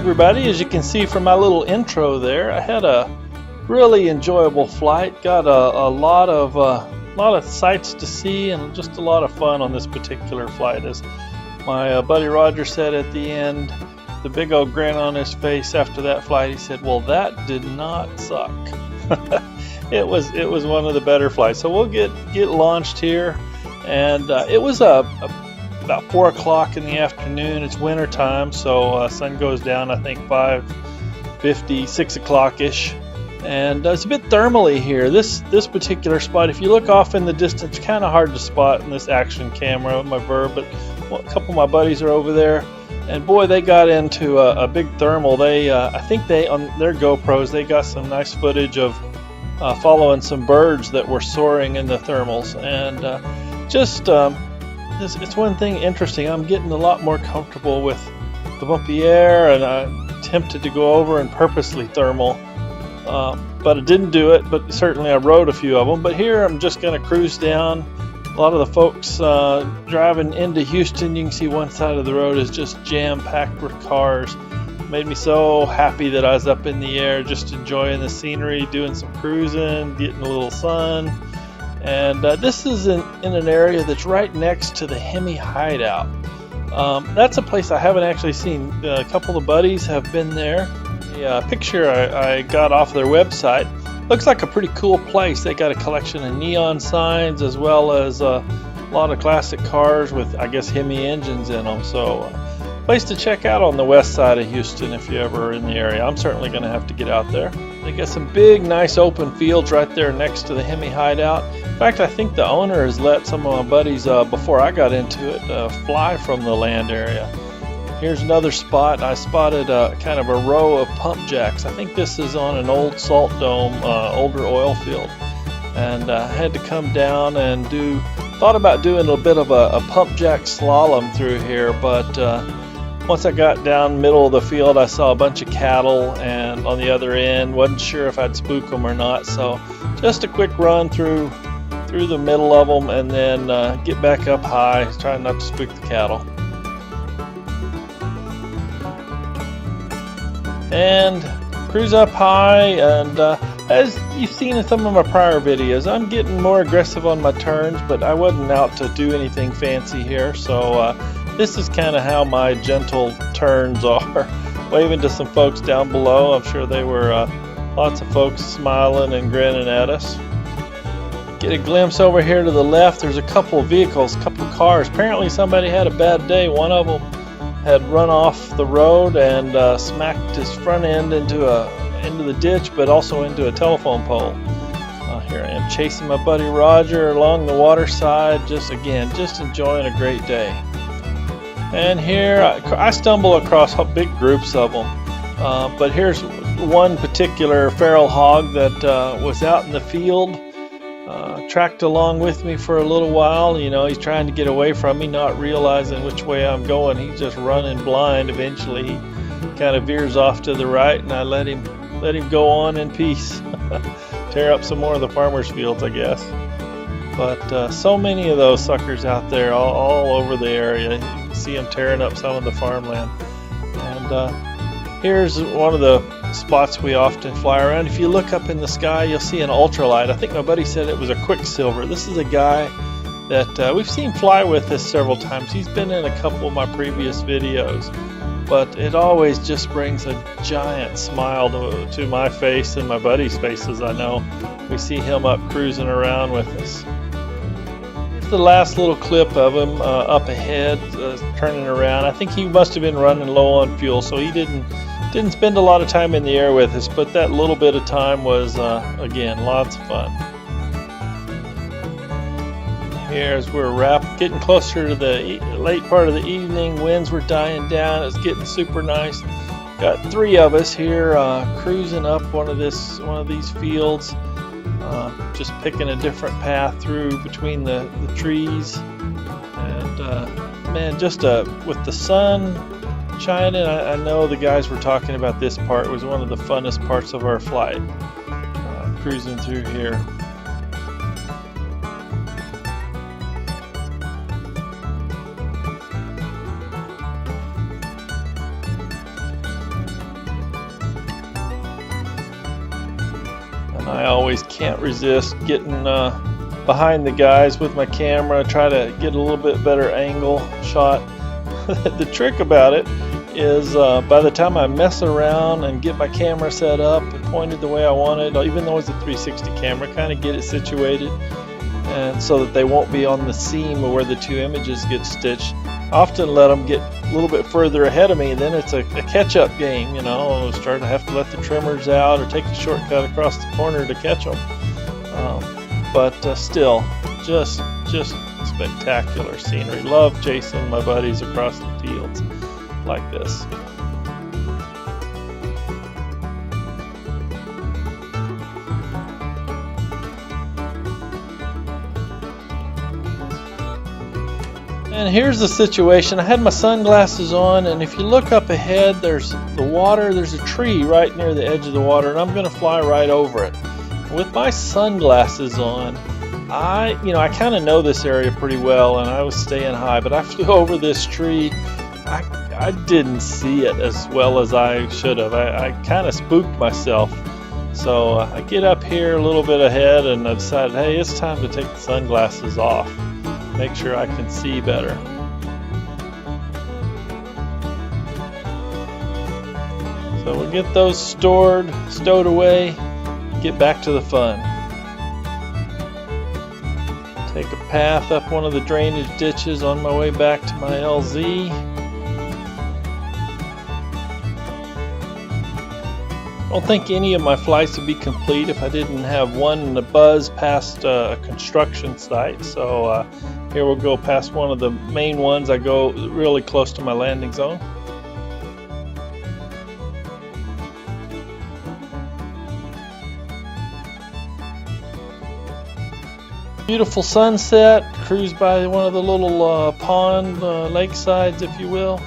everybody. As you can see from my little intro there, I had a really enjoyable flight. Got a lot of sights to see and just a lot of fun on this particular flight. As my buddy Roger said at the end, the big old grin on his face after that flight, he said, "Well, that did not suck." It was one of the better flights. So we'll get launched here, and it was about 4 o'clock in the afternoon. It's winter time, so sun goes down I think 5:50, 6 o'clock ish, and it's a bit thermally here. This particular spot, if you look off in the distance, kind of hard to spot in this action camera with my Verb, but a couple of my buddies are over there, and boy, they got into a big thermal. They I think they, on their GoPros, they got some nice footage of following some birds that were soaring in the thermals, and it's one thing interesting. I'm getting a lot more comfortable with the bumpy air, and I'm tempted to go over and purposely thermal, but I didn't do it. But certainly I rode a few of them. But here I'm just going to cruise down. A lot of the folks driving into Houston, you can see one side of the road is just jam-packed with cars. Made me so happy that I was up in the air, just enjoying the scenery, doing some cruising, getting a little sun. And this is in an area that's right next to the Hemi Hideout. That's a place I haven't actually seen. A couple of buddies have been there. The picture I got off their website looks like a pretty cool place. They got a collection of neon signs as well as a lot of classic cars with, I guess, Hemi engines in them. So place to check out on the west side of Houston if you ever are in the area. I'm certainly going to have to get out there. They got some big, nice open fields right there next to the Hemi Hideout. In fact, I think the owner has let some of my buddies, before I got into it, fly from the land area. Here's another spot. I spotted kind of a row of pump jacks. I think this is on an old salt dome, older oil field. And I had to come down and thought about doing a bit of a pump jack slalom through here, but once I got down middle of the field, I saw a bunch of cattle, and on the other end, wasn't sure if I'd spook them or not. So just a quick run through the middle of them, and then get back up high, trying not to spook the cattle. And cruise up high, and as you've seen in some of my prior videos, I'm getting more aggressive on my turns, but I wasn't out to do anything fancy here. So this is kind of how my gentle turns are. Waving to some folks down below. I'm sure they were lots of folks smiling and grinning at us. Get a glimpse over here to the left. There's a couple of vehicles, a couple of cars. Apparently somebody had a bad day. One of them had run off the road and smacked his front end into the ditch, but also into a telephone pole. Here I am chasing my buddy Roger along the water side, just enjoying a great day. And here I stumble across big groups of them, but here's one particular feral hog that was out in the field, tracked along with me for a little while. You know, he's trying to get away from me, not realizing which way I'm going. He's just running blind. Eventually he kind of veers off to the right, and I let him go on in peace. Tear up some more of the farmers' fields, I guess. But so many of those suckers out there all over the area. You can see them tearing up some of the farmland. And here's one of the spots we often fly around. If you look up in the sky, you'll see an ultralight. I think my buddy said it was a Quicksilver. This is a guy that we've seen fly with us several times. He's been in a couple of my previous videos, but it always just brings a giant smile to my face and my buddy's faces. I know we see him up cruising around with us. The last little clip of him up ahead, turning around. I think he must have been running low on fuel, so he didn't spend a lot of time in the air with us, but that little bit of time was again lots of fun. Here as we're getting closer to the late part of the evening, winds were dying down. It's getting super nice. Got 3 of us here cruising up one of these fields. Just picking a different path through between the trees, and man, just with the sun shining, I know the guys were talking about this part. It was one of the funnest parts of our flight, cruising through here. I always can't resist getting behind the guys with my camera, try to get a little bit better angle shot. The trick about it is by the time I mess around and get my camera set up and pointed the way I want it, even though it's a 360 camera, kind of get it situated and so that they won't be on the seam where the two images get stitched. I often let them get a little bit further ahead of me, and then it's a catch-up game, you know. I'll start to have to let the trimmers out or take a shortcut across the corner to catch them. But still, just spectacular scenery. Love chasing my buddies across the fields like this. And here's the situation. I had my sunglasses on, and if you look up ahead, there's the water. There's a tree right near the edge of the water, and I'm going to fly right over it. With my sunglasses on, I kind of know this area pretty well, and I was staying high, but I flew over this tree. I didn't see it as well as I should have. I kind of spooked myself. So I get up here a little bit ahead, and I decided, hey, it's time to take the sunglasses off. Make sure I can see better. So we'll get those stowed away, get back to the fun. Take a path up one of the drainage ditches on my way back to my LZ. I don't think any of my flights would be complete if I didn't have one in the buzz past a construction site. So here we'll go past one of the main ones. I go really close to my landing zone. Beautiful sunset, cruise by one of the little pond lakesides, if you will,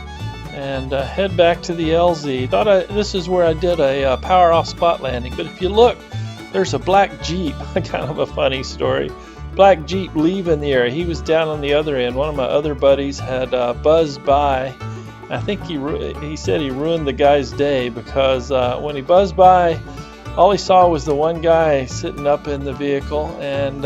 and head back to the LZ. This is where I did a power off spot landing, but if you look, there's a black Jeep. Kind of a funny story. Black Jeep leaving the area. He was down on the other end. One of my other buddies had buzzed by. I think he said he ruined the guy's day because when he buzzed by, all he saw was the one guy sitting up in the vehicle, and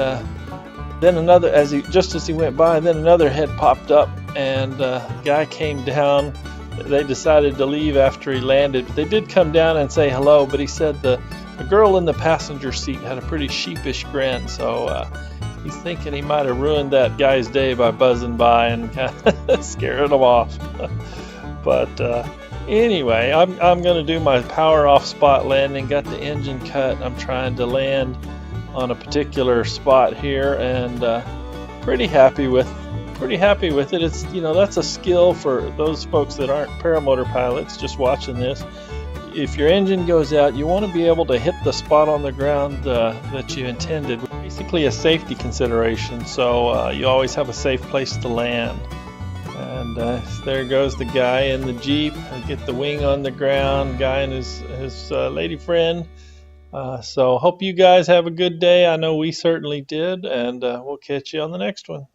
then another, just as he went by, then another head popped up, and the guy came down. They decided to leave after he landed. They did come down and say hello, but he said the girl in the passenger seat had a pretty sheepish grin, so he's thinking he might have ruined that guy's day by buzzing by and kind of scaring him off. But anyway, I'm going to do my power off spot landing. Got the engine cut. I'm trying to land on a particular spot here, and pretty happy with it. It's, that's a skill for those folks that aren't paramotor pilots just watching this. If your engine goes out, you want to be able to hit the spot on the ground that you intended. Basically a safety consideration, so you always have a safe place to land. And there goes the guy in the Jeep. I get the wing on the ground, guy and his lady friend. So hope you guys have a good day. I know we certainly did, and we'll catch you on the next one.